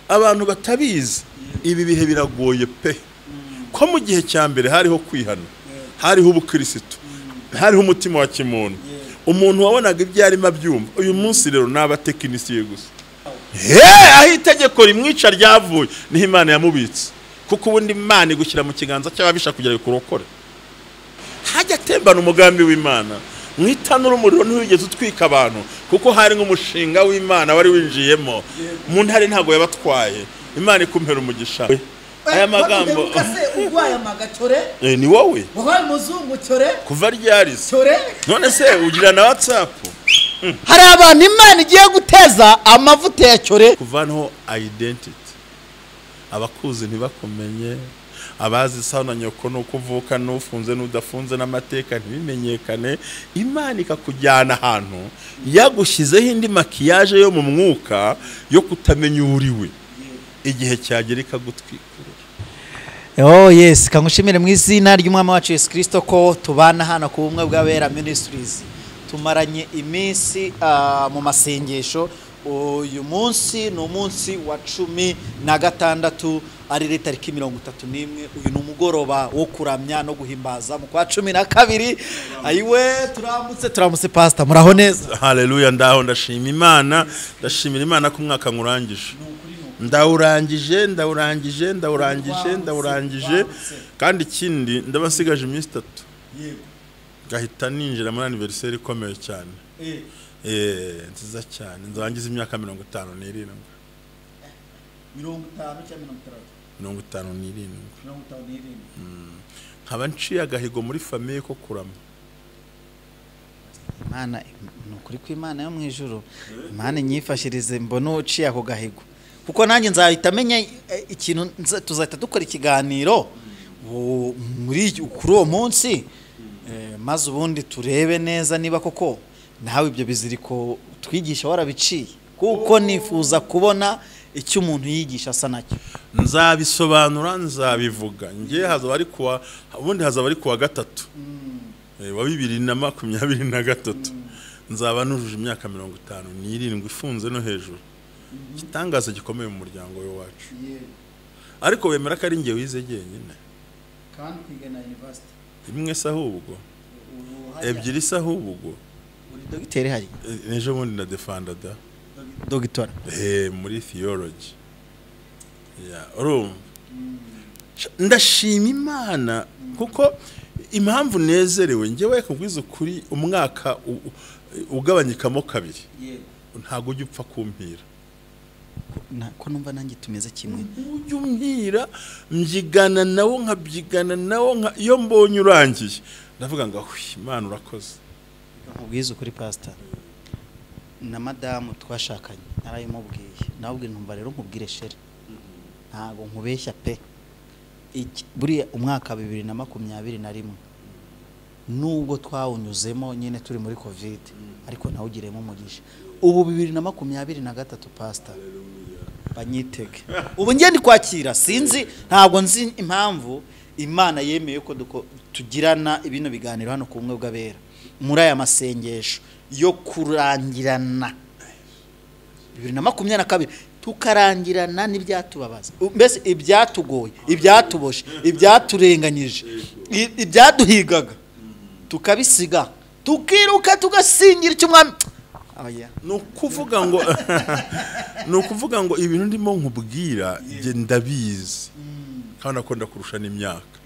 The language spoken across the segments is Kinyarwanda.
abantu batabizi ibi bihe biragoye pe ko mu gihe cya mbere hariho kwihana hariho ubukristo hariho umutima wa kimuntu umuntu wabonaga ibyo arimo abyumva uyu munsi rero n'abatekinisiye gusa aho itegeko rimwica ryavuye niho Imana yamubitse kuko ubundi Imana igushyira mu kiganza cy'ababisha kugira ikurokore hajya atembana umugambi w'Imana mwitanura umuriro ntiwigeze utwika abantu kuko hari nk'umushinga w'Imana wari winjiyemo mu ntare ntago yabatwaye Imana ikumpera umugisha aya magambo ugwaye amagacore ni wowe wahaye muzungu cyore kuva ryari cyore none se ugira na WhatsApp hari abantu Imana igiye guteza amavuta ya cyore kuvanaho identity abakuzi ntibakumenye abazi sauna nyoko no kuvuka n'ufunze n'udafunze n'amateka ntibimenyekane Imana ikakujyana ahantu yagushyizeho indi makiyaje yo mu mwuka yo kutamenya uriwe igihe cyagera ikagutwikura. Oh yes, kangushimire mu izina ry'umwami wacu Yesu Kristo ko tubana hano ku bumwe bw'abera ministries. Tumaranye iminsi mu masengesho. Uyu munsi ni umunsi wa 16 ari tariki 31. Uyu ni umugoroba wo kuramya no guhimbaza mu kwa 12. Ayiwe turamutse pastor muraho neza. Haleluya ndaho ndashima Imana ndashimira Imana ko umwaka nkurangije. Ndawurangije kandi ikindi ndabasigaje iminsi 3 yego gahita ninjira muri anniversaire ikomeye cyane nziza cyane nzarangiza imyaka 57 nkaba nciye agahigo muri famille ko kurama Imana nukuri ko Imana yo mu ijuru Imana nyifashirize mbona uciye ako gahigo kuko nanjye nzahita menya ikintu tuzahita dukora ikiganiro muri kuri uwo munsi maze ubundi turebe neza niba koko nawe ibyo biziriko twigisha warabiciye kuko nifuza kubona icyo umuntu yigisha asa nacyo nzabisobanura nzabivuga ngiye hazaba ari kuwa ubundi hazaba ari kuwa 3 wa 2023 nzaba nujuje imyaka 57 ifunze no hejuru kitangaza gikomeye mu muryango we wacu ariko wemera ko ari ngiye wize genyine kandi kwiga na university imwe sahubwo ebyiri sahubwo uri dogiteri hari nejo bundi na defanda da doctor muri theology ndashima Imana kuko impamvu nezerewe ngewe kubwiza kuri umwaka ugabanyikamo 2 ntago ujye upfa kumpira ko numva nanjye tumeze kimwe ujye umpira mbyigana nawo nkabyigana nawo iyo mbonye urangiye ndavuga ngo Imana urakoze nkubwiza ukuri pastor na madamu twashakanye narayimubwiye nawubwiye ntumva rero nkubwire shere ntago nkubeshya pe buri umwaka 2021 nubwo twawunyuzemo nyine turi muri covid ariko nawugiremo umugisha ubu 2023 pastor banyitege ubu ngiye ndi kwakira sinzi ntabwo nzi impamvu Imana yemeye ko tugirana ibino biganiro hano ku bumwe bw'abera muri aya masengesho yo kurangirana 2022 tukarangirana n'ibyatubabaza mbese ibyatugoye ibyatuboshe ibyaturenganyije ibyaduhigaga tukabisiga tukiruka tugasingira cy'umwami nukuvuga ngo ibintu ndimo nkubwira nge ndabizi kandi akunda kurusha n'imyaka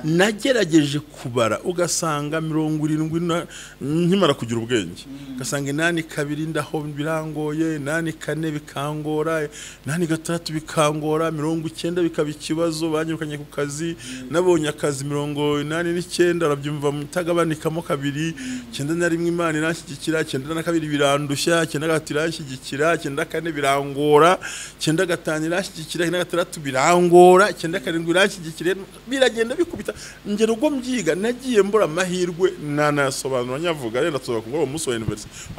nagerageje kubara ugasanga 70 nkimara kugira ubwenge ugasanga 8 ndaho birangoye 8 bikangora 8 bikangora 90 bikaba ikibazo banyirukanye ku kazi nabonye akazi 89 arabyumva mutagabanikamo 2 91 Imana iranshyigikira 92 birandushya 93 iranshyigikira 94 birangora 95 iranshyigikira 96 birangora 97 iranshyigikira biragenda bikubita ngero ubwo mbyiga nagiye mbura amahirwe nanasobanura nyavuga rero tsoba ngo uwo munsi wa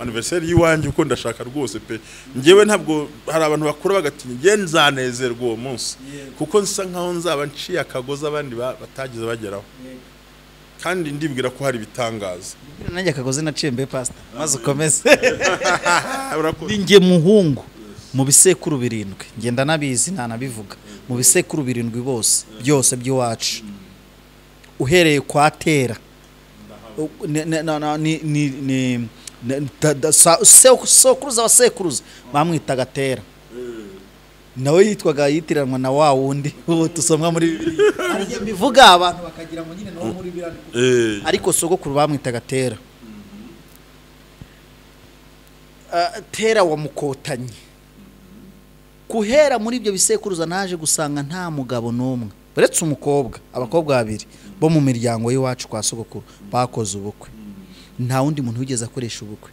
anniversary yiwanje uko ndashaka rwose pe ngewe ntabwo hari abantu bakora bagatinya nge nzanezerwa uwo munsi kuko nsa nkaho nzaba nciye akagoza abandi batagize bageraho kandi ndibwira ko hari bitangaza nanjye akagoze naciye mbe pastor maze ukomeze nge muhungu mu bisekuru birindwi ngenda nabizi ntanabivuga mu bisekuru birindwi bose byose by'iwacu uhereye kwa Tera sekuruza wa sekuruza bamwitaga Tera nawe yitiranwa na wa wundi tusomwa muri Bibiliya bivuga abantu bakagira ngo nyine no muri Bibiliya ariko sogokuru bamwitaga Tera Tera wa Mukotanyi kuhera muri ibyo bisekuruza naje gusanga nta mugabo n'umwe uretse umukobwa abakobwa babiri bo mu miryango y'iwacu kwa sogokuru bakoze ubukwe nta wundi muntu wigeze akoresha ubukwe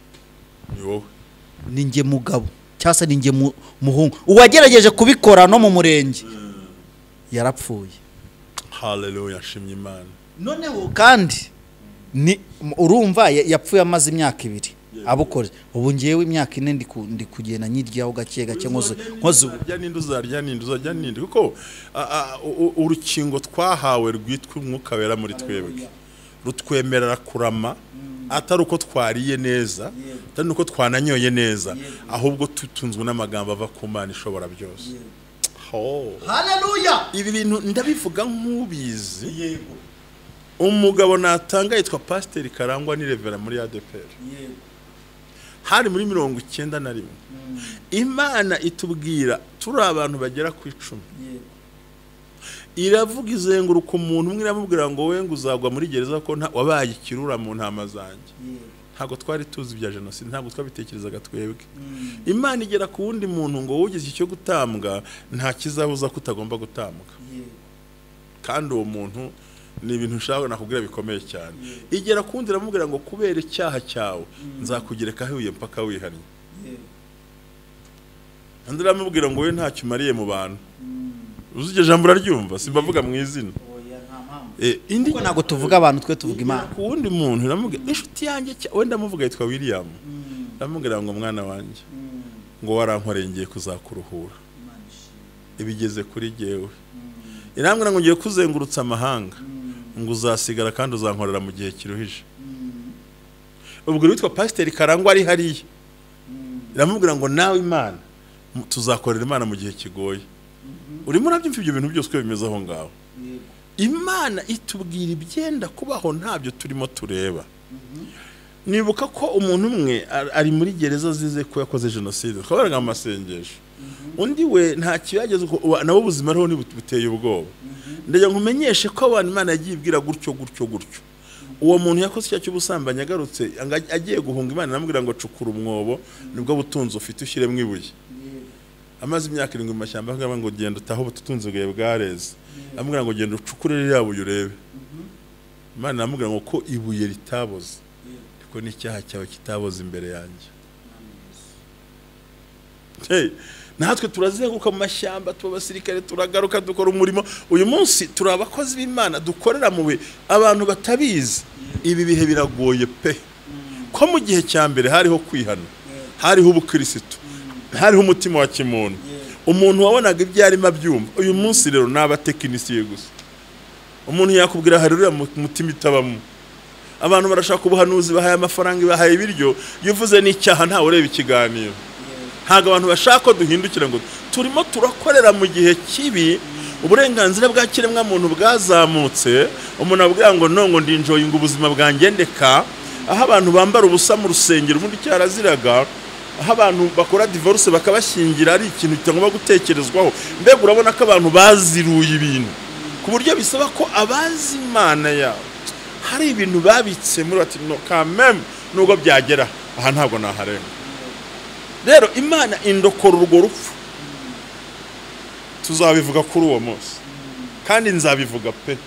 ni nge mugabo cyase ni nge muhungu uwagerageje kubikora no mu murenge yarapfuye. Hallelujah, shimye Imana. Noneho kandi ni urumva yapfuye amaze imyaka 2 abukore ubu ngiyewe imyaka 4 ndi kugenda nyiryaho gake gake nkoze urya ninde uzarya ninde kuko urukingo twahawe rwitwa umwuka wera muri twebwe rutwemerera kurama atari uko twariye neza atari uko twananyoye neza ahubwo tutunzwe n'amagambo ava ku Mana ishobora byose. Hallelujah. Ibi bintu ndabivuga nk'ubizi. Yego. Umugabo natanga yitwa Pasteur Karangwa ni Revera muri ADPR. Yego. Hari muri 91. Imana itubwira turi abantu bagera ku 10. Yego. Iravuga izenguruka umuntu umwe iramubwira ngo we nguzagwa muri gereza ko wabaye ikirura mu ntama zanjye. Yego. Ntago twari tuzi bya genocide ntago twabitekerezaga twebwe. Imana igera ku wundi muntu ngo wugeze icyo gutambwa nta kizabuza kutagomba gutambwa. Kandi uwo muntu ni ibintu ushaka nakubwira bikomeye cyane. Igera ku wundi iramubwira ngo kubera icyaha cyawe nzakugereka ahuye mpaka wihannye. Andi iramubwira ngo we ntacyo umariye mu bantu. Uzige jambo raryumva simbavuga mu izina. Indi ntago tuvuga abantu twe tuvuga Imana. Ku wundi muntu iramubwira inshuti yanjye wenda muvuga yitwa William. Iramubwira ngo mwana wanjye ngo warankoreye ngiye kuzakuruhura. Ibigeze kuri jewe. Irambwira ngo ngiye kuzengurutsa amahanga ngo uzasigara kandi uzankorera mu gihe kiruhije. Ubwo witwa Pasteur Karangwa ari hariya. Iramubwira ngo nawe Imana tuzakorera Imana mu gihe kigoye. Urimo urabyumva ibyo bintu byose ko bimeze aho ngaho. Imana itubwira ibyenda kubaho ntabyo turimo tureba. Nibuka ko umuntu umwe ari muri gereza zize ko yakoze genocide twabaraga amasengesho. Undi we nta kiyageze nabo ubuzima ariho ni buteye ubwoba. Ndaje nkumenyeshe ko abantu Imana yagiye ibwira gutyo. Uwo muntu yakoze icyo cy'ubusambanyi agarutse agiye guhunga Imana namubwira ngo cukura umwobo nibwo butunzi ufite ushyire mu ibuye. Amaze imyaka 7 mu mashyamba ngo genda utaho butunzi bwawe bwareze. Amubwira ngo genda ucukure rya buye urebe. Imana namubwira ngo ko ibuye ritaboze ko n'icyaha cyawe kitaboze imbere yanjye. Natwe turazenguruka mu mashyamba tubasirikare turagaruka dukora umurimo. Uyu munsi turi abakozi b'Imana dukorera mu we abantu batabizi. Ibi bihe biragoye pe ko mu gihe cya mbere hariho kwihana hariho ubukristo hariho umutima wa kimuntu umuntu wabonaga ibyo arimo abyumva. Uyu munsi rero n'abatekinisiye gusa umuntu yakubwira haleluya mutima itabamo. Abantu barashaka ubuhanuzi bahaye amafaranga bahaye ibiryo yuvuze n'icyaha ntawe ureba ikiganiro. Ntago abantu bashaka duhindukira ngo turimo turakorera mu gihe kibi uburenganzira bwa kiremwa muntu bwazamutse. Umuntu abwira ngo nongo ndi enjoying ubuzima bwangendeka aho abantu bambara ubusa mu rusengero ubundi cyaraziraga aho abantu bakora divorce bakabashyingira ari ikintu kitagomba gutekerezwaho. Mbega urabona ko abantu baziruye ibintu ku buryo bisaba ko abazi Imana yawe hari ibintu babitse muri bati no kamem nubwo byagera aha ntabwo naharenga. Rero Imana indokora urwo rupfu tuzabivuga kuri uwo munsi kandi nzabivuga pe.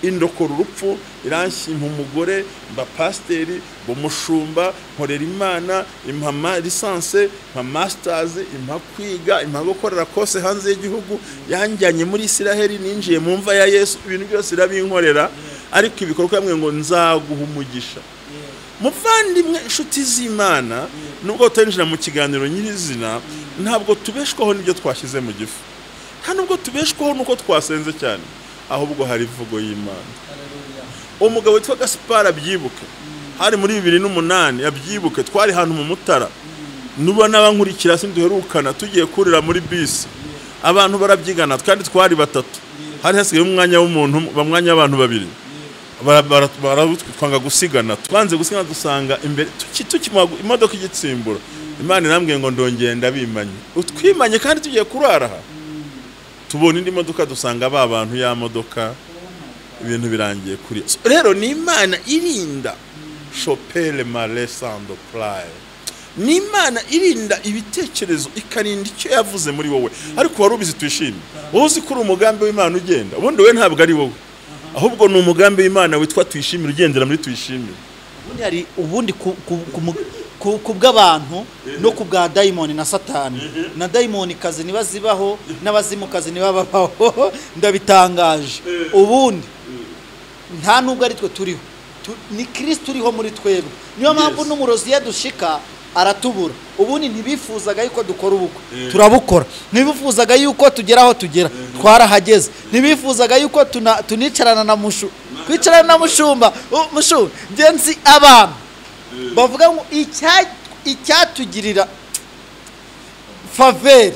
Indokora urupfu iranshyimpa umugore mba pasiteri bo mushumba nkorera Imana impama lisanse mpa masters impa kwiga impa gukorera kose hanze y'igihugu yanjyanye muri Isiraheli ninjiye mu mva ya Yesu ibintu byose irabinkorera ariko ibikorwa bamwe ngo nzaguha umugisha. Muvandimwe inshuti z'Imana nubwo utinjira mu kiganiro nyirizina ntabwo tubeshwaho n'ibyo twashyize mu gifu nta nubwo tubeshwaho nuko twasenze cyane ahubwo hari ivugo y'Imana. Umugabo witwa Gaspar abyibuke hari muri 2008 yabyibuke twari hantu mu Mutara nuba n'abankurikira sinduherukana tugiye kurira muri bisi abantu barabyigana kandi twari batatu hari hasigaye umwanya w'umuntu bamwanya abantu babiri baratwanga gusigana twanze gusigana dusanga imbere tukimwa imodoka igitsimbura Imana irambwiye ngo ndongeye ndabimanye utwimanye kandi tugiye kurara tubona indi modoka dusanga ba bantu ya modoka ibintu birangiye kuri rero ni Imana irinda chopele malesando play ni Imana irinda ibitekerezo ikarinda icyo yavuze muri wowe ariko wari ubizi twishimye wowe uzi kuri umugambi w'Imana ugenda ubundi we ntabwo ari wowe ahubwo ni umugambi w'Imana witwa twishimire ugendera muri twishimire ubundi hari ubundi kubw'abantu no kubwa daimoni na satani na daimoni kazi niba zibaho n'abazimu kazi niba babaho ndabitangaje ubundi nta nubwo ari twe turiho ni Kristo uriho muri twebwe niyo mpamvu n'umurozi yadushika aratubura ubundi ntibifuzaga yuko dukora ubukwe turabukora ntibifuzaga yuko tugeraho tugera twarahageze ntibifuzaga yuko tunicarana na kwicarana na mushumba ngenzi abantu bavuga ngo icyatugirira faveri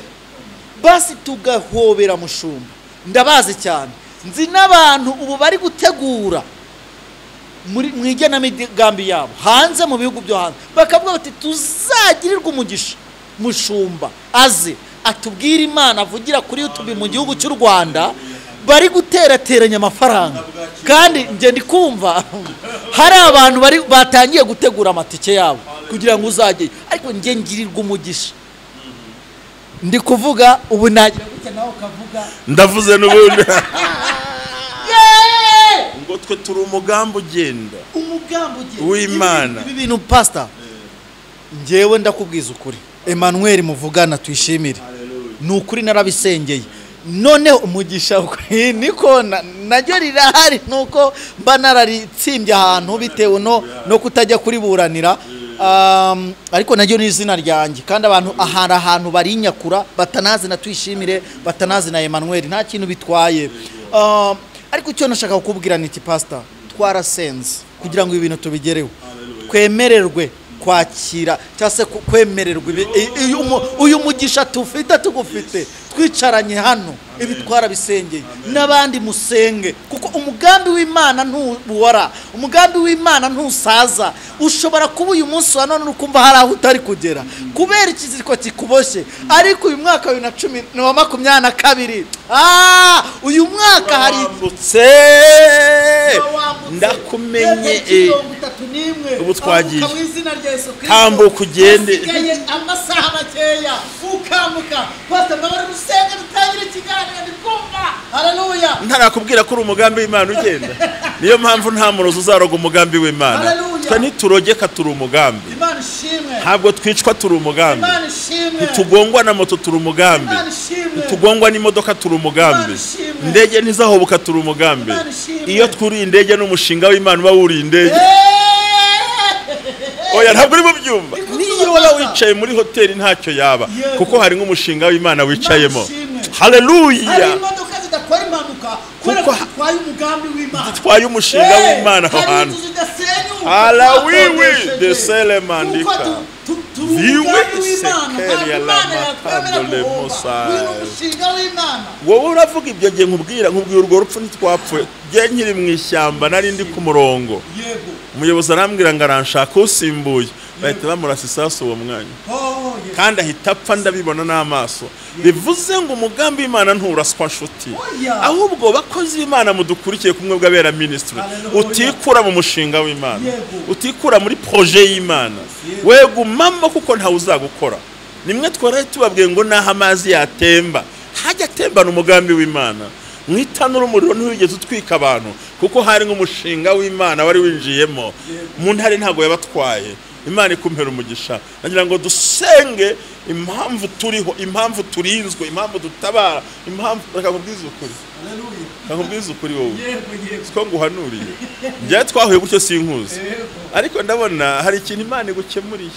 basi tugahobera mushumba ndabazi cyane nzi n'abantu ubu bari gutegura mu igenamigambi yabo hanze mu bihugu byo hanze bakavuga bati tuzagirirwa umugisha mushumba aze atubwira Imana avugira kuri YouTube mu gihugu cy'u Rwanda bari guterateranya amafaranga kandi nge ndi kumva hari abantu batangiye gutegura amatike yabo kugira ngo uzajye ariko nge ngirirwa umugisha ndi kuvuga ubu nagira gute nawe ukavuga ndavuze n'ubundi ngo twe turi umugambi ugenda w'Imana ibi bintu pastor ngewe ndakubwiza ukuri Emmanuel muvugana twishimire ni ukuri narabisengeye none umugisha niko najyo rirahari nuko mba nararitsimbye ahantu bitewe no kutajya kuri buranira ariko najyo ni izina ryanjye kandi abantu ahantu barinyakura batanazi na twishimire batanazi na Emmanuel nta kintu bitwaye ariko icyo nashaka kukubwira ni pastor twarasenze kugira ngo ibintu tubigereho twemererwe kwakira cyase kwemererwa uyu mugisha tugufite twicaranye hano ibi twarabisengeye n'abandi musenge kuko umugambi w'Imana ntubuhora umugambi w'Imana ntusaza ushobora kuba uyu munsi wa none ukumva hari aho utari kugera kubera ikiziriko kikuboshye ariko uyu mwaka wa 2022 uyu mwaka hari ndakumenye ubu twagiye tambuka ugende amasaha makeya ukamuka pastor ndabara rusenge rutangira ikiganiro ndikumva haleluya ntarakubwira ko uri umugambi w'Imana ugenda niyo mpamvu nta murozi uzaroga umugambi w'Imana twe ntiturogeka turi umugambi Imana ishimwe ntabwo twicwa turi umugambi ntitugongwa na moto turi umugambi ntitugongwa n'imodoka turi umugambi indege ntizahoboka turi umugambi iyo twuri indege n'umushinga w'Imana uba wuri indege oya ntabwo uri mu byumba niyo waba wicaye muri hoteli ntacyo yaba kuko hari nk'umushinga w'Imana wicayemo haleluya hari imodoka zidakora impanuka kuko twaye umugambi w'Imana twaye umushinga w'Imana aho hantu haleluya de selemandika viwe sekeri ya lama kandole musa wowe uravuga ibyo gihe nkubwira urwo rupfu ntitwapfuye gihe nkiri mu ishyamba nari ndi ku murongo umuyobozi arambwira ngo aranshaka usimbuye bahita bamurasa isasu uwo mwanya kandi ahita apfa ndabibona n'amaso bivuze ngo umugambi w'Imana nturaswa nshuti ahubwo bakozi b'Imana mudukurikiye kumwe bw'abera ministry utikura mu mushinga w'Imana utikura muri projet y'Imana wegumamo kuko ntawe uzagukora nimwe twaraye tubabwiye ngo naho amazi yatemba hajya atembana umugambi w'Imana mwitanura umuriro ntiwigeze utwika abantu kuko hari nk'umushinga w'Imana wari winjiyemo mu ntare ntago yabatwaye Imana ikumpera umugisha nagira ngo dusenge impamvu turiho impamvu turinzwe impamvu dutabara impamvu rakakubwiza ukuri haleluya kakubwiza ukuri wowe siko nguhanuriye njye twahuye gutyo sinkuzi ariko ndabona hari ikintu Imana igukemuriye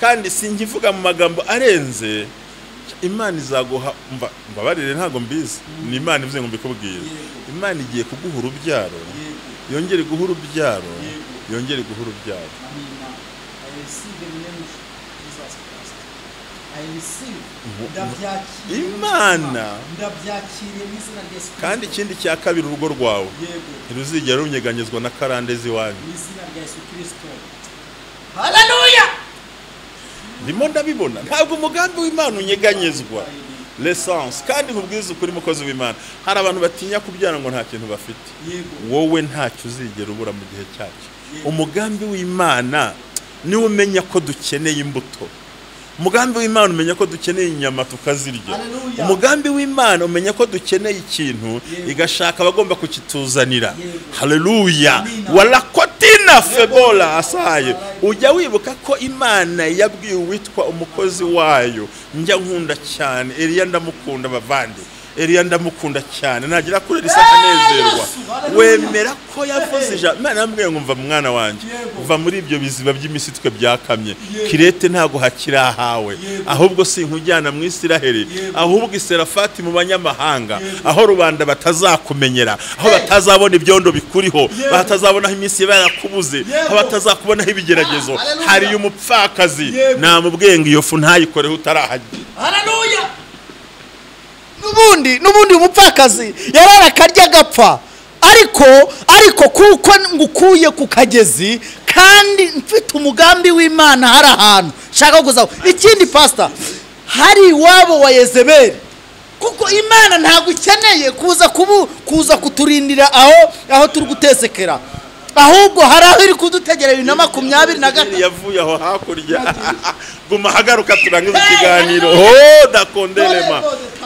kandi singivuga mu magambo arenze Imana izaguha mbabarire ntago mbizi ni Imana ivuze ngo mbikubwire Imana igiye kuguha urubyaro yongere guha urubyaro yongere guha urubyaro Imana ndabyakiriye mu izina rya Yesu kandi ikindi cya kabiri urugo rwawe ntiruzigera runyeganyezwa na karandezi wanyu mu izina rya Yesu Kristo. Haleluya. ndimo ndabibona ntabwo umugambi w'Imana unyeganyezwa l'essence kandi nkubwiza ukuri mukozi w'Imana hari abantu batinya kubyara ngo nta kintu bafite wowe ntacyo uzigera ubura mu gihe cyacyo umugambi w'Imana niwe umenya ko dukeneye imbuto umugambi w'Imana umenya ko dukeneye inyama tukazirya umugambi w'Imana umenya ko dukeneye ikintu igashaka abagomba kukituzanira haleluya walakotina febola asaye ujya wibuka ko Imana yabwiye uwitwa umukozi wayo njya nkunda cyane Eliya ndamukunda bavande Eliya ndamukunda cyane nagira kuri risaka nezerwa wemera ko yavuze Imana yambwiye ngo mva mwana wanjye uva muri ibyo biziba by'imisitwe byakamye Kirete ntago hakirahawe ahubwo sinkujyana mu Isiraheli ahubwo Iserafati mu banyamahanga aho rubanda batazakumenyera aho batazabona ibyondo bikuriho batazabona iminsi yarakubuze aho batazakubonaho ibigeragezo hari umupfakazi namubwenga iyo fu ntayikoreho utarahajya haleluya nubundi umupfakazi yarara karya gapfa ariko kuko ngukuye ku kagezi kandi mfite umugambi w'Imana hari ahantu shaka kuzaho ikindi pastor hari wabo wa Yezebeli kuko Imana ntabwo ikeneye kuza kuturindira aho turi gutesekera ahubwo hari aho iri kudutegera 2023 yavuye aho hakurya guma hagaruka turangiza ikiganiro dakondelema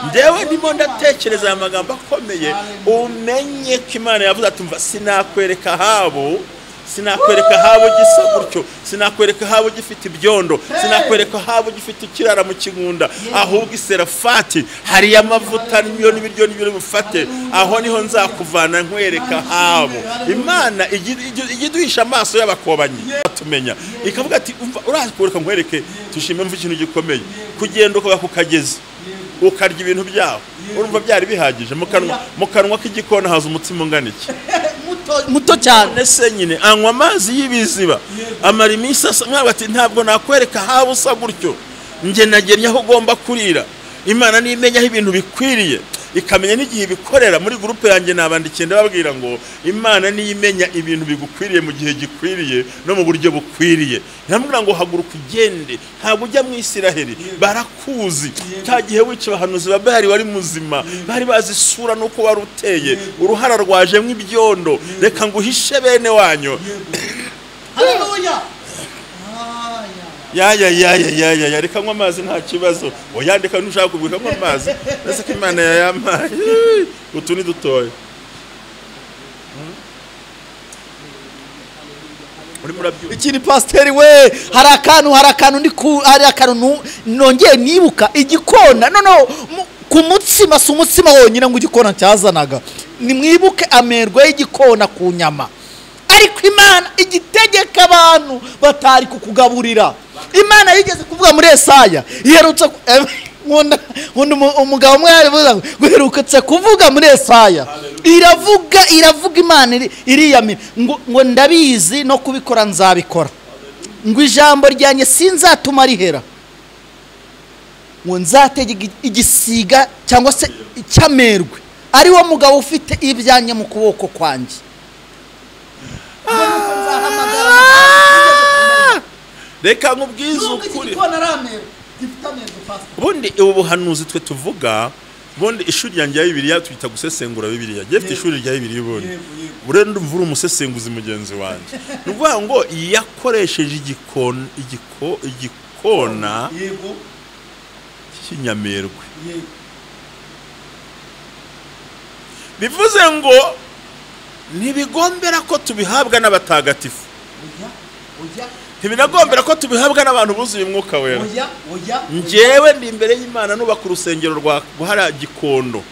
ndewe ndimo ndatekereza amagambo akomeye umenye ko Imana yavuze ati mva sinakwereka habo gisa gutyo sinakwereka habo gifite ibyondo sinakwereka habo gifite ikirara mu kigunda ahubwo Iserafati hari amavuta n'ibiryo n'ibyo bufate aho niho nzakuvana nkwereka habo Imana igiduhisha amaso y'abakobanyi tumenya ikavuga ati umva urakureka nkwereke tushime mvu ikintu gikomeye kugenda ukaba kukageze ukarya ibintu byaho urumva byari bihagije mu kanwa k'igikona haza umutsima ungana iki muto cyane se nyine anywa amazi y'ibiziba amara iminsi asa nk'aho ati ntabwo nakwereka haba usa gutyo njye nagennye aho ugomba kurira Imana nimenya aho ibintu bikwiriye ikamenya n'igihe bikorera muri groupe yanjye nabandikiye ndababwira ngo Imana niyimenya ibintu bigukwiriye mu gihe gikwiriye no mu buryo bukwiriye ntamubwira ngo haguruka ugende ntabwo ujya mu Isiraheli barakuzi cya gihe wica abahanuzi babari wari muzima bari bazi isura nuko wari uteye uruhara rwaje mw'ibyondo reka nguhishe bene wanyu haleluya ya reka nywa amazi nta kibazo oyandika ntushaka kubwika nywa amazi nese ko Imana yayamaye utu ni dutoye uri murabyuka ikindi pasiteri we hari akantu nongeye nibuka igikona no ku mutsima si umutsima wonyine ngo igikona cyazanaga nimwibuke amerwe y'igikona ku nyama ariko Imana igitegeka abantu batari kukugaburira Imana yigeze kuvuga muri Yesaya iherutse umugabo umwe yarivuga ngo guherukatse kuvuga muri Yesaya iravuga Imana iriyamira ngo ndabizi no kubikora nzabikora ngo ijambo ryanjye sinzatuma rihera ngo nzatege igisiga cyangwa se icyamerwe ari wo mugabo ufite ibyanya mu kuboko kwanjye reka nkubwize ukuri ubundi ubu buhanuzi twe tuvuga ubundi ishuri ryanjye ya Bibiliya twita gusesengura Bibiliya gifite ishuri rya Bibiliya ubundi burende ndumvura umusesenguzi mugenzi wanjye nuvuga ngo yakoresheje igikona cy'inyamerwe bivuze ngo ntibigombera ko tubihabwa n'abatagatifu ntibinagombera ko tubihabwa n'abantu buzuye umwuka wera njyewe ndi imbere y'Imana nubaka urusengero rwa buhara igikondo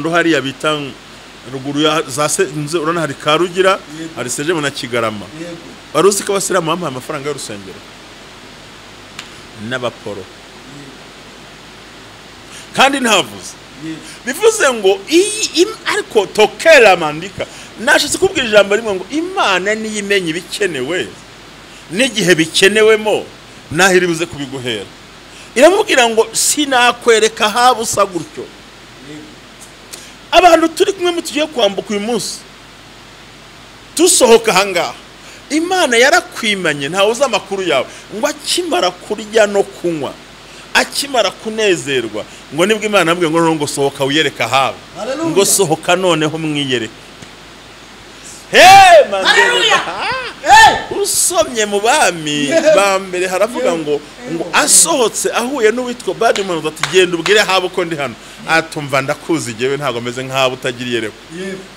hariya bita ruguru ya urana hari Karugira hari Sejemu na Kigarama baruzi ko abasiramu bampaye amafaranga y'urusengero n'abaporo kandi ntavuze bivuze ngo ariko tokera mandika nashatse kubwira ijambo rimwe ngo Imana niyimenye ibikenewe n'igihe bikenewemo nahiribuze kubiguhera iramubwira ngo sinakwereka haba usa gutyo. Abantu turi kumwe mutugiye kwambuka uyu munsi tusohoka ahangaha, Imana yarakwimanye ntawe uzi amakuru yawe, ngo akimara kurya no kunywa, akimara kunezerwa, ngo nibwo Imana yambwiye ngo sohoka wiyereka haba, ngo sohoka noneho mwiyereke. Usomye mu bami ba mbere haravuga ngo asohotse ahuye n'uwitwa Badimoni ati genda ubwire haba uko ndi hano. Atumva ndakuzi jewe ntago meze nk'abo utagiriye reko,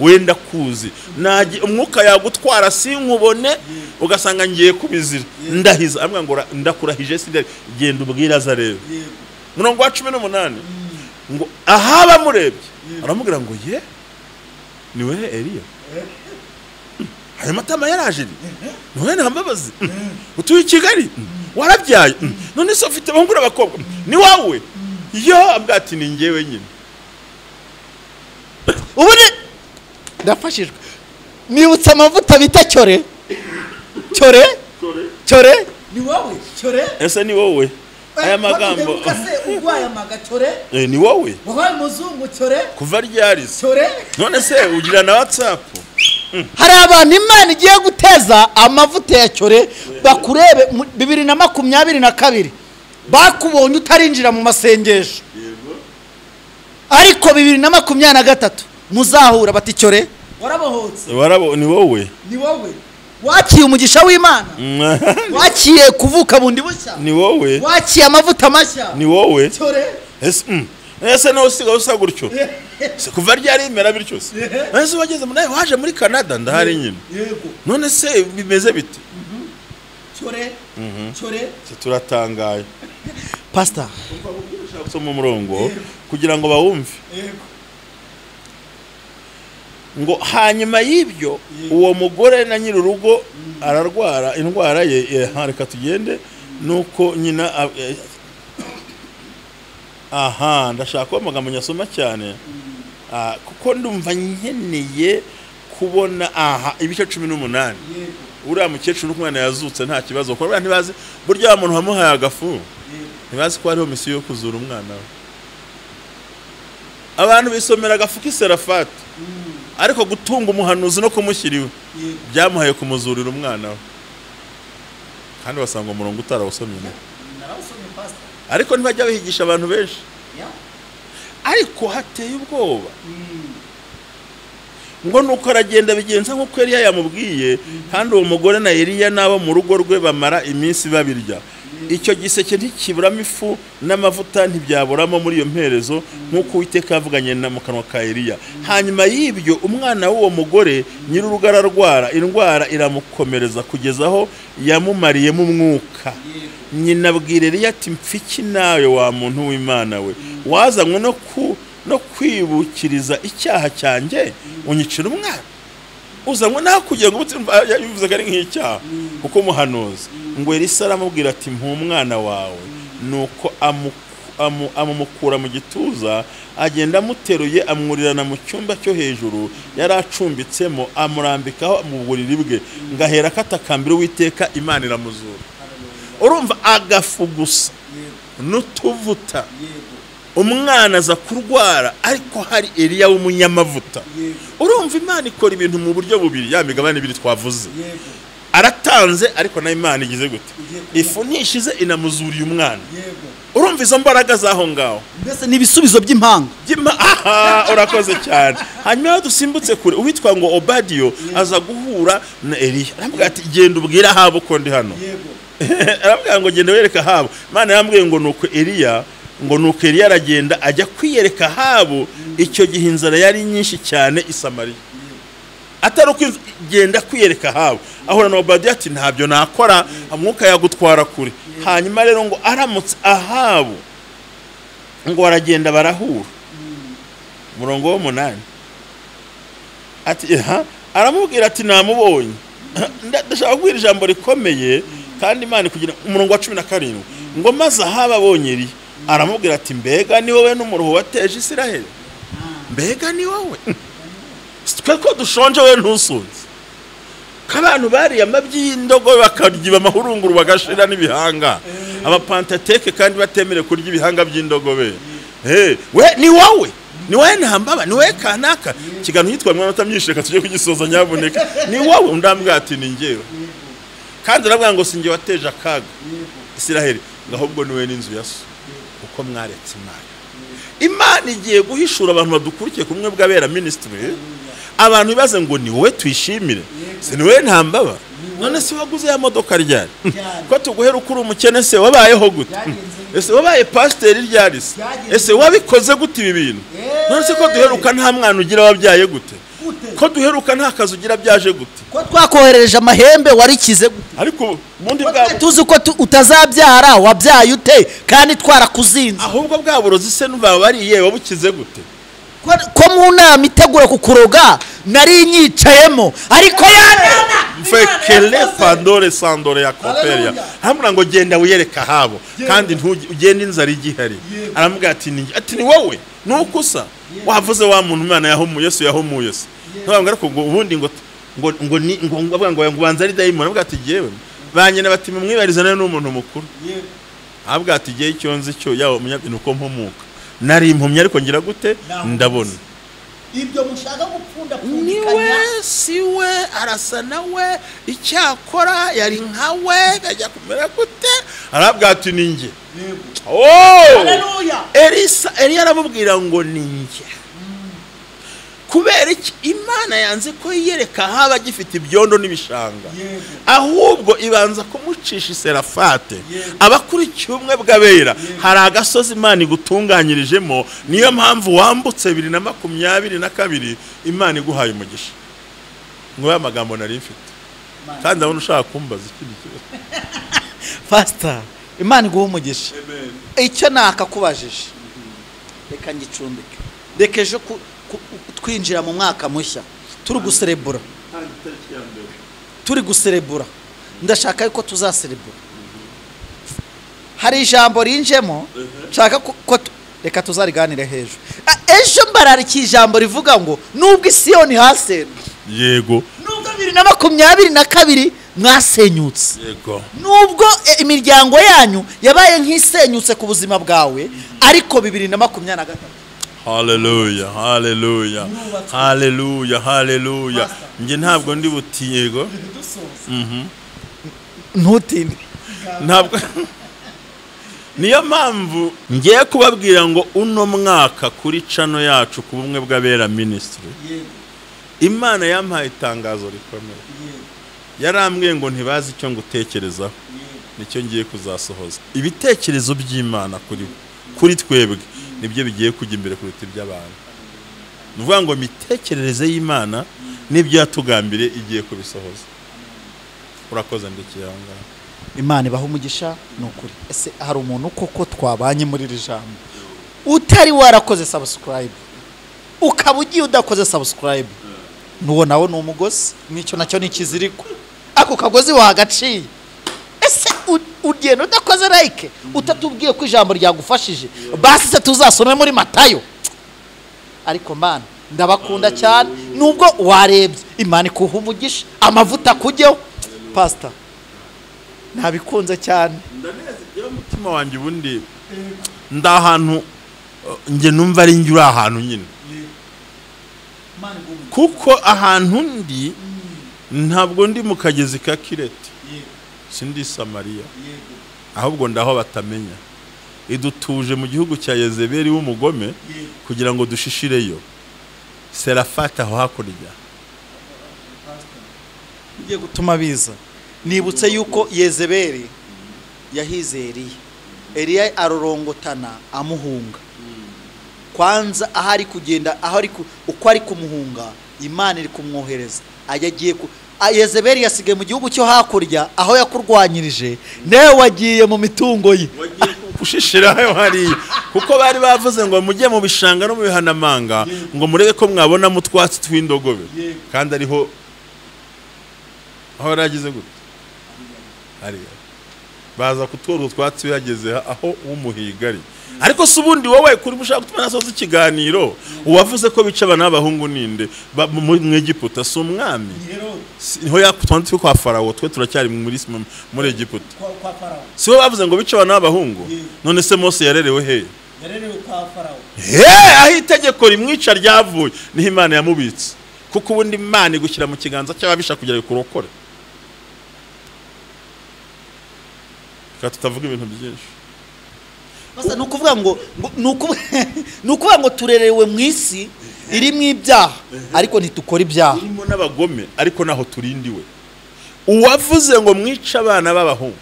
wenda kuzi naje umwuka yagutwara sinkubone ugasanga ngiye kubizira, ndahiza amwe ngo ndakurahije sinde genda ubwire azarebe. Murongo wa 18 ngo ahaba murebye aramubwira ngo ye niwe Eliya, aya matama yaraje niwe ntambabazi, utuye Kigali warabyaye none se ufite abahungu abakobwa ni wawe? Yo ambwati ni ngewe nyine. Ubu ndafashijwe nibutsa amavuta bita cyore ni wowe cyore. Ese ni wowe aya magambo ukase ugwaye amagacyore ni wowe wabaye muzungu cyore kuva ryari cyore. None se ugira na WhatsApp? Hari abantu Imana igiye guteza amavuta ya cyore bakurebe 2022 bakubonye utarinjira mu masengesho, ariko 2023 muzahura bati cyore warabohotse. Ni wowe wakiye umugisha w'Imana, wakiye kuvuka bundi bushya, ni wowe wakiye amavuta mashya, ni wowe cyore. Ese no usiga usa gutyo se kuva ryari imera bityo se? Ese wageze waje muri Canada ndahari nyine. None se bimeze bite? Cyore turatangaye pastor ushaka gusoma umurongo kugira ngo bawumve. Ngo hanyuma y'ibyo uwo mugore na nyiri urugo ararwara indwara ye, reka tugende nuko nyina ndashaka amagambo nyasoma cyane kuko ndumva nkeneye kubona ibice 18. Uriya mukecuru n'umwana yazutse nta kibazo kuko buriya ntibazi burya umuntu wamuhaye agafu ntibazi ko hariho misiyo yo kuzura umwana we. Abantu bisomera agafu k'iserafati, ariko gutunga umuhanuzi no kumushyiriwe byamuhaye kumuzurira umwana we, kandi basanga umurongo utarawusomye. Ariko ntibajya bihigisha abantu benshi, ariko hateye ubwoba ngo nuko aragenda bigenza nk'uko Eliya yamubwiye, kandi uwo mugore na Eliya nabo mu rugo rwe bamara iminsi babirya. Icyo giseke ntikiburamo ifu n'amavuta ntibyaburamo muri iyo mperezo nk'uko Uwiteka yavuganye na mu kanwa ka Eliya. Hanyuma y'ibyo umwana w'uwo mugore nyir'urugo ararwara, indwara iramukomereza kugeza aho yamumariyemo umwuka. Nyina abwira Eliya ati mfiki nawe wa muntu w'Imana we, wazanywe no kwibukiriza icyaha cyanjye unyicira umwana? Uzanywe naho kugira ngo yabivuze ari nk'icyaha kuko umuhanuzi. Ngo Elisa aramubwira ati umwana wawe, nuko amumukura mu gituza, agenda amuteruye amwurirana mu cyumba cyo hejuru yari acumbitsemo, amurambikaho mu buriri bwe, ngahera katakambira Uwiteka, Imana iramuzura. Urumva agafu gusa n'utuvuta umwana aza kurwara, ariko hari Eliya w'umunyamavuta. Urumva Imana ikora ibintu mu buryo bubiri, ya migabane ibiri twavuze. Aratanze ariko na Imana igize gute? Ifu ntishize inamuzuriye umwana. Urumva izo mbaraga zaho ngaho mbese n'ibisubizo by'impanga. Urakoze cyane. Hanyuma dusimbutse kure, uwitwa ngo Obadiyo aza guhura na Eliya, aramubwira ati genda ubwira haba uko ndi hano. Aramubwira ngo genda wereka haba. Imana yambwiye ngo nuko Eliya aragenda ajya kwiyereka habo. Icyo gihe inzara yari nyinshi cyane i Samariya, atari ukugenda kwiyereka habo. Ahura na Obadiya ati ntabyo nakora, umwuka yagutwara kure. Hanyuma rero ngo aramutse ahabo, ngo baragenda barahura. Murongo wa 8 ati aramubwira ati namubonye. Ndashaka kubwira ijambo rikomeye kandi Imana kugira. Umurongo wa 17 ngo maze ahaba abonye Eliya, aramubwira ati mbega ni wowe n'umuruho wateje Isiraheli? Mbega ni wowe? Twe ko dushonje we ntusunze. Kabantu bari amabyi y'indogo bakaryiba amahurunguru bagashira n'ibihanga. abapantateke kandi batemere kurya ibihanga by'indogobe. We ni wowe ntambaba, ni wowe kanaka kigano yitwa mwana utamyishe ka tujye kugisoza nyaboneka, ni wowe. Undambwa ati ni ngewe, kandi urabwa ngo singe wateje akaga Isiraheli, ngahubwo niwe n'inzu ya so, uko mwaretse Imana igiye guhishura abantu badukurikiye kumwe bw'abera ministry, abantu bibaze ngo ni wowe twishimire, si ni wowe ntambaba. None se waguze ya modoka ryari? Ko tuguhera ukuri umukene se wabayeho gute? Ese wabaye pastor ryari se? Ese wabikoze gute ibi bintu? None se ko duheruka nta mwana ugira wabyaye gute? Ko duheruka nta kazi ugira byaje gute? Ko twakoherereje amahembe warikize gute? Ariko mundi bwabo tuzi ko utazabyara wabyaye ute kandi twarakuzinze. Ahubwo bwaburozi se nuba bariye wabukize gute? Ko mu nama itegura kukuroga nari nyicayemo, ariko yanana mfekele pandore sandore ya koperia hamura ngo genda wiyereka habo kandi ntugende inzara igihari. Aramubwira ati ni wowe nukusa wavuze wa muntu Imana yahomuye Yesu yahomuye se. Ntabwo ariko ngo ubundi ngo banza ari dayimoni. Aramubwira ati jewe banyene bati mwibariza n'umuntu mukuru. Aramubwira ati giye cyonzi cyo yawo umunyabintu uko mpumuka nari impumye ariko ngira gute ndabona. Ibyo mushaka gupfunda niwe siwe arasa nawe icyakora yari nkawe gajya kumera gute. Arabwira ati ninjye. Haleluya. Eliya aramubwira ngo ninjye. Kubera iki Imana yanze ko yiyereka haba gifite ibyondo n'ibishanga, ahubwo ibanza kumucisha Serafate. Abakurikiye ubumwe bw'abera hari agasozi Imana igutunganyirijemo, niyo mpamvu wambutse 2022 Imana iguhaye umugisha. Ngo ya magambo nari mfite kandi abona ushaka kumbaza ikindi kibazo. Pastor, Imana iguha umugisha. Icyo nakakubajije reka ngicumbike, rekeje twinjira mu mwaka mushya turi guserebura, ndashaka yuko tuzaserebura. Hari ijambo rinjemo nshaka ko reka tuzariganire hejuru. Ejo mbararikiye ijambo rivuga ngo nubwo Isiyoni hasenda, yego, nubwo 2022 mwasenyutse, yego, nubwo imiryango yanyu yabaye nk'isenyutse ku buzima bwawe, ariko 2023 haleluya haleluya haleluya haleluya. Nge ntabwo ndi butiyego ntutinde ntabwo. Niyo mpamvu ngiye kubabwira ngo uno mwaka kuri channel yacu ku bumwe bw'abera ministry, Imana yampaye itangazo rikomeye. Yarambwiye ngo ntibazi icyo ngutekerezaho, nicyo ngiye kuzasohoza. Ibitekerezo by'Imana kuri twebwe nibyo bigiye kujya imbere kuruta iby'abantu. Nuvuga ngo mitekerereze y'Imana nibyo yatugambire igiye kubisohoza. Urakoze ndikiyanga. Imana ibaha umugisha nukuri. Ese hari umuntu koko twabanye muri iri jambo utari warakoze subscribe, ukaba ugiye udakoze subscribe, nuwo nawe n'umugozi n'icyo nacyo nikiziriko, ako kagozi wagaciye. Ese ugenda udakoze like, utatubwiye ko ijambo ryagufashije, basi se tuzasome muri Matayo. Ariko Mana ndabakunda cyane, nubwo warebye Imana ikuha umugisha, amavuta kujyeho. Pastor nabikunze cyane, ndanezerwa umutima wanjye. Ubundi ndahantu nge numva ari njye uri ahantu nyine, kuko ahantu ndi ntabwo ndi mu kagezi ka Kirete, sindi Samariya, ahubwo ndaho batamenya. Idutuje mu gihugu cya Yezebeli w'umugome kugira ngo dushishireyo. Serafate aho hakurya ugiye gutuma biza. Nibutse yuko Yezebeli yahize Eliya arorongotana amuhunga. Kwanza ahari kugenda, ahari uko ari kumuhunga, Imana iri kumwohereza agiye Yezebeli yasigaye mu gihugu cyo hakurya aho yakurwanyirije, nawe wagiye mu mitungo ye, wagiye kushishiraho hari, kuko bari bavuze ngo mujye mu bishanga no mu bihanamanga ngo murebe ko mwabona mu twatsi tw'indogobe, kandi ariho aho ragize gute hari baza kutwora utwatsi yageze aho umuhigari. Ariko se ubundi wowe kuri bushaka gutuma nasoza ikiganiro uwavuze ko bica abana b'abahungu ninde mu Egiputa si umwami niho yakutwanditse kwa Farawo twe turacyari muri Egiputa kwa Farawo si bo bavuze ngo bica abana b'abahungu none se Mose yarerewe he yarerewe kwa Farawo aho itegeko rimwica ryavuye niho Imana yamubitse kuko ubundi Imana igushyira mu kiganza cy'ababisha kugira ikurokore tutavuga ibintu byinshi basa nukuvuga ngo nukuvuga ngo turerewe mu isi iri mu ibyaha ariko ntitukora ibyaha irimo n'abagome ariko naho turindiwe uwavuze ngo mwica abana b'abahungu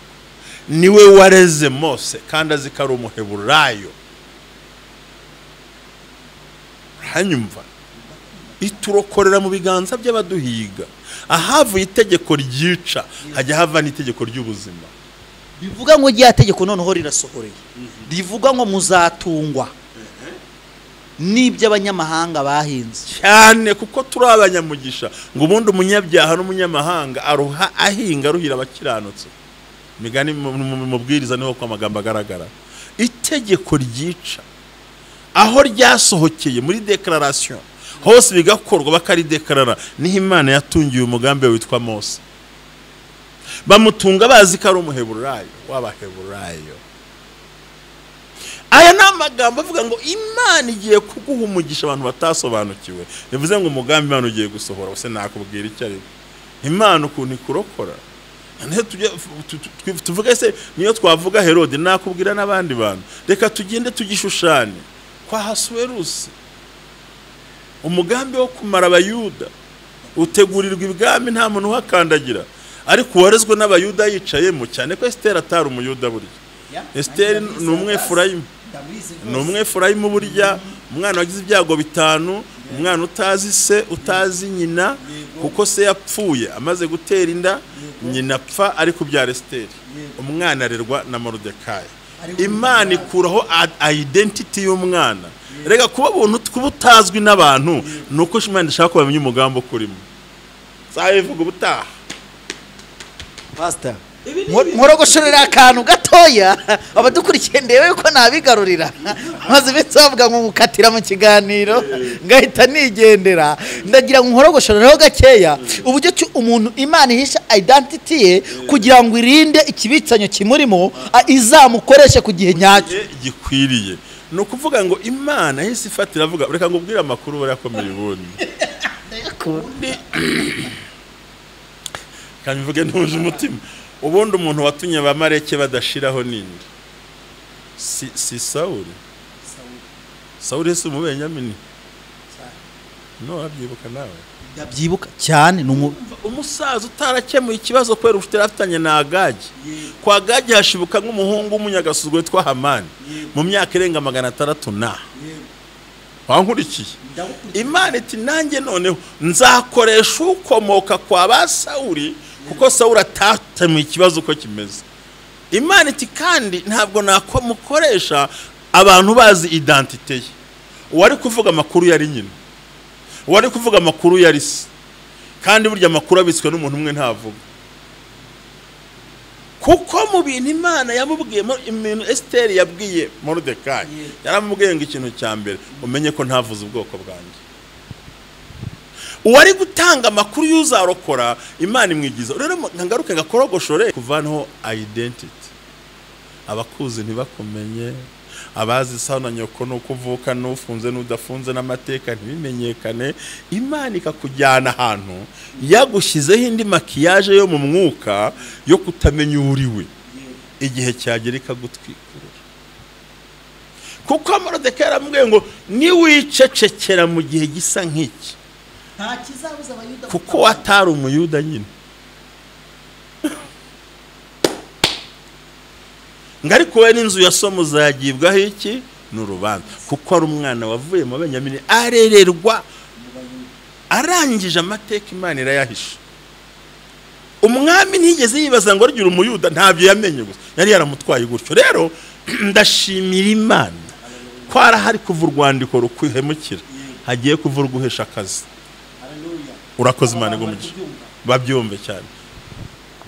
niwe wareze Mose kandi azi ko ari umuheburayo hanyumva iturokorera mu biganza by'abaduhiga ahavuye itegeko ryica hajya hava n'itegeko ry'ubuzima bivuga ngo rya tegeko noneho rirasohoreye rivuga ngo muzatungwa n'iby'abanyamahanga bahinze cyane kuko turi abanyamugisha ngo ubundi umunyabyaha n'umunyamahanga aruha ahinga ruhira abakiranutse migani mubwiriza niho kwa magambo agaragara itegeko ryica aho ryasohokeye muri declaration hose bigakorwa bakaridekarara niho Imana yatungiye umugambi witwa Mose bamutunga bazi ko ari umuheburayo w'abaheburayo aya namagambo avuga ngo Imana igiye kuguha umugisha abantu batasobanukiwe bivuze ngo umugambi Imana ugiye gusohora use nakubwira icyo ari Imana ukuntu ikurokora tuvuga se niyo twavuga Herode nakubwira n'abandi bantu reka tugende tugishushane kwa Hasuwerusi umugambi wo kumara abayuda utegurirwa ibwami nta muntu uhakandagira ariko warezwe n'abayuda yicayemo cyane ko Esther atari umuyuda burya Esther ni umwefurayimu burya umwana wagize ibyago bitanu umwana utazi se utazi nyina kuko se yapfuye amaze gutera inda nyina apfa ari kubyara Esther umwana arerwa na Moridekayi Imana ikuraho identity y'umwana rega kuba buntu kubutazwi n'abantu nuko Imana ishaka ko bamenye umugambo kurimo zayivuga ubutaha Pastor nkorogoshorera akantu gatoya abadukurikiye ndewe yuko nabigarurira maze bitsavuga ngo mukatira mu kiganiro ngahita nigendera ndagira ngo nkorogoshoreraho gakeya uburyo umuntu Imana ihisha identity ye kugira ngo irinde ikibitsanyo kimurimo izamukoreshe ku gihe nyacyo gikwiriye no kuvuga ngo Imana hisi ifatira avuga reka ngo ubwire amakuru barakomeye ubundi kandi mvuge ntuje umutima ubundi umuntu watunye bamareke badashiraho ninde si Sauli se mu Benyamini no abyibuka nawe yabyibuka cyane umusaza utarakemuye ikibazo kwera ufite afitanye na Agagi kwa Agagi hashibuka nk'umuhungu w'umunyagasuzugwe twa Hamani mu myaka irenga 600 na wankurikiye Imana iti nanjye noneho nzakoresha ukomoka kwa ba Sauli kuko Sauli atatemuye ikibazo uko kimeze Imana iti kandi ntabwo nakomukoresha abantu bazi identity ye wari kuvuga amakuru yari nyine wari kuvuga amakuru yari se kandi burya amakuru abitswe n'umuntu umwe ntavuga kuko mu bintu Imana yamubwiye ibintu Esther yabwiye Moridekayi yaramubwiye ngo ikintu cya mbere umenye ko ntavuze ubwoko bwanjye uwari gutanga amakuru y'uzarokora Imana imwigiza rero ngangaruke ngakorogoshore kuvanaho identity abakuzi ntibakumenye abazi sana nyoko no kuvuka n'ufunze n'udafunze n'amateka ntibimenyekane Imana ikakujyana ahantu yagushyizeho indi makiyaje yo mu mwuka yo kutamenya uriwe igihe cyagera ikagutwikurura kuko Moridekayi aramubwiye ngo ni wicecekera mu gihe gisa nk'iki nta kizabuza abayuda kuko watari umuyuda nyine ngariko we n'inzu ya Somu zagibwaho iki n'urubanza kuko ari umwana wavuye mu Benyamini arererwa arangije amateka Imana irayahisha umwami ntigeze yibaza ngo rugira umuyuda ntabyo yamenye gusa yari yaramutwaye gutyo rero ndashimira Imana ko arahari kuva urwandiko rukwihemukira hagiye kuva guhesha akazi urakoze Imana igumugisha babyumve cyane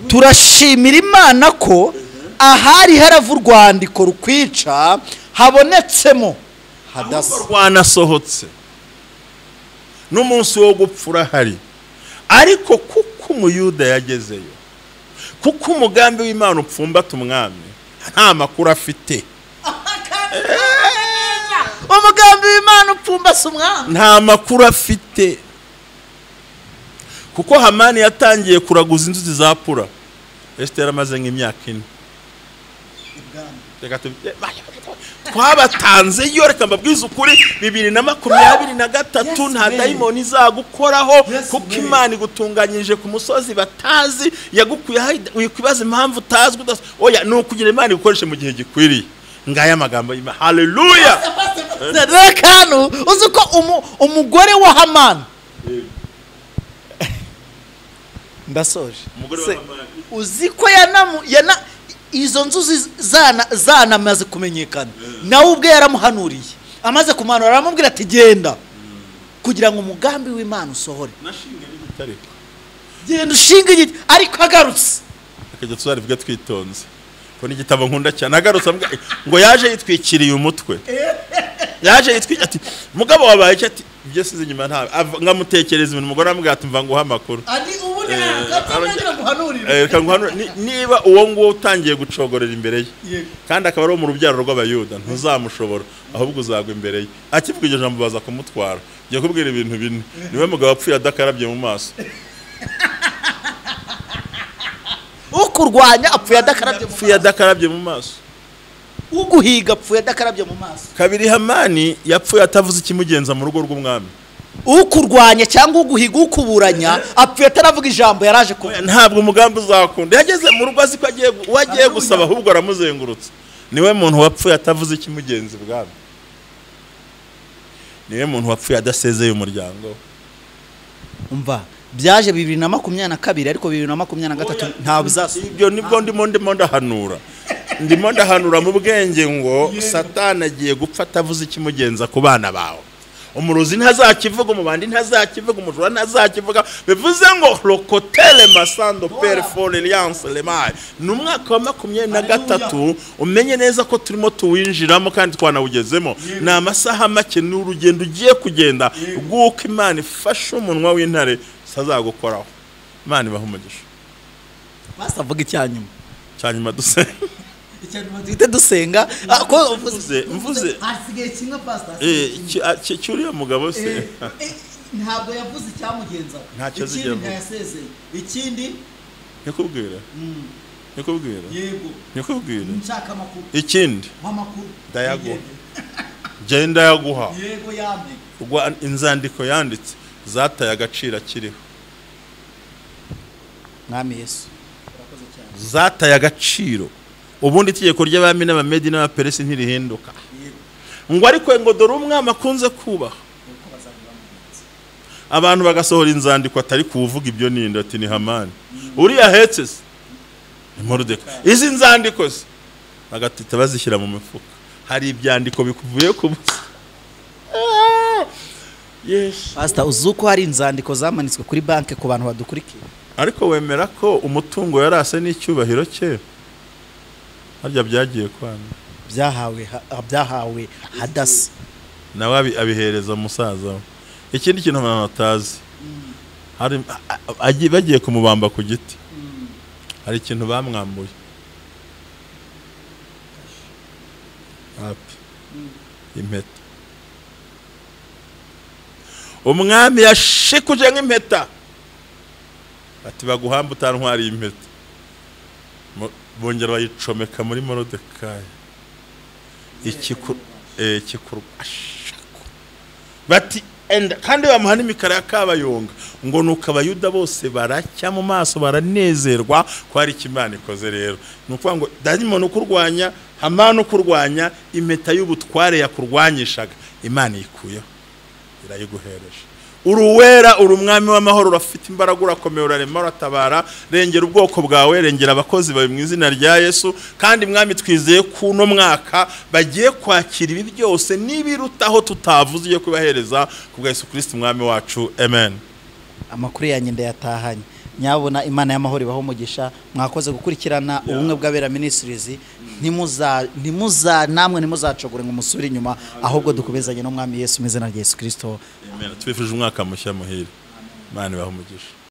turashimira Imana ko ahari harava urwandiko rukwica habonetsemo hadasa rwanasohotse n'umunsi wo gupfura hari, ariko kuko umuyuda yagezeyo, kuko umugambi w'Imana upfumbata umwami nta makuru afite. umugambi w'Imana upfumbase umwami nta makuru afite, kuko Hamani yatangiye kuraguza inzuzi za Pura, Esther amaze nk'imyaka 4. Twabatanze yo, reka mbabwize ukuri, 2023 nta dayimoni izagukoraho, kuko Imana igutunganyije ku musozi batazi, yagukuye wikwibaza impamvu utazwi. Oya, ni ukugira Imana igukoreshe mu gihe gikwiriye. Ngaya amagambo y'Imana. Haleluya. Rekano uzuko umugore wa Hamani ndasoje uziko izo nzuzi zanamaze kumenyekana, nawe ubwe yaramuhanuriye, amaze kumanura aramubwira ati genda kugira ngo umugambi w'Imana usohore. Genda ushinga igiti, ariko agarutse akajya tuzarivuga twitonze ko n'igitabo nkunda cyane. Agarutse ngo yaje yitwikiriye umutwe, yaje yitwikiriye ati mugabo wabaye icyo, ati ibyo size nyuma nta ngamutekereza ibintu. Umugore amubwira ati mva nguha amakuru, niba uwo nguwo utangiye gucogorera imbere ye kandi akaba ari mu rubyaro rw'Abayuda ntuzamushobora, ahubwo uzagwa imbere ye. Akivuga iryo jambo baza kumutwara. Ngiye kubwira ibintu bine. Niwe mugabo apfuye adakarabye mu maso. ukurwanya apfuye adakarabye mu maso. uguhiga apfuye adakarabye mu maso. Kabiri, Hamani yapfuye atavuze ikimugenza mu rugo rw'umwami. Ukurwanya cyangwa uguhiga ukuburanya apfuye ataravuga ijambo yaraje ko. Ntabwo umugambi uzakunda. Yageze mu rugo azi ko agiye gusaba, ahubwo aramuzengurutse. Niwe muntu wapfuye atavuze ikimugenza bwabo. Niwe muntu wapfuye adasezeye umuryango. Umva byaje 2022 ariko 2023 nta bizasa. Ibyo nibwo ndimo ndahanura mu bwenge ngo Satani agiye gupfa atavuze ikimugenza ku bana bawe. Umurozi ntazakivuga, umubandi ntazakivuga, umujura ntazakivuga. Bivuze ngo lokotele masando pere fone alliance lemai. Numwaka wa 2023 umenye neza ko turimo tuwinjiramo kandi twanawugezemo. Na amasaha make n'urugendo ugiye kugenda rwuko Imana ifasha umunwa w'intare sazagukoraho. Imana ibaha umugisha. Basta vuga icyanyuma dusenga. Dusenga ko mvuze hasigaye kimwe pastor cyuriya mugabo se ntabwo yavuze icyamugenza, ikindi yasezeye, ikindi yakubwira yego nshaka amakuru, ikindi amakuru ndayaguha genda yaguha yego yambe rwa inzandiko yanditse zataye agaciro akiriho. Mwami Yesu zataye agaciro. Ubundi itegeko ry'abami n'abamedi n'abaperesi ntirihinduka. Ngo ariko ngo dore umwami akunze kubaha, abantu bagasohora inzandiko atari kuvuga ibyo ninde, ati ni Hamani uriya hetse se Morodeka. Izi nzandiko se bagatita bazishyira mu mifuka. Hari ibyandiko bikuvuye ku busa. Yes pastor, uzuko hari inzandiko zamanitswe kuri banke ku bantu badukurikiye, ariko wemera ko umutungo yarase n'icyubahiro cye harya byagiye kwana byahawe hadasi nawe abihereza musaza we. Ikindi kintu abantu batazi, hari bagiye kumubamba ku giti, hari ikintu bamwambuye. Impeta. Umwami yashikuje nk'impeta, ati baguhamba utantwariye impeta. Bongera bayicomeka muri Morodekayi. Bati kandi bamuha n'imikara ya kabayonga ngo nuko Abayuda bose baracya mu maso baranezerwa ko hari Imana ikoze. Rero nukuvuga ngo dayimoni ukurwanya, Hamani ukurwanya, impeta y'ubutware yakurwanyishaga Imana yikuyeho irayiguhereje. Uruwera urumwami w'amahoro, urafite imbaraga, urakomeye, urarema, uratabara. Rengera ubwoko bwawe, rengera abakozi bawe mu izina rya Yesu. Kandi mwami twizeye kuno mwaka bagiye kwakira ibi byose n'ibirutaho tutavuze iyo kubahereza ku bwa Yesu Kristo mwami wacu. Amen. Amakuru yanjye ndayatahanye. nyabona Imana y'amahoro ibaho umugisha mwakoze gukurikirana ubumwe bw'abera ministries namwe ntimuzacogore ngo musubire inyuma ahubwo dukubezanye n'umwami Yesu mu izina rya Yesu Kristo amen twifuje umwaka mushya muhire Imana ibaho umugisha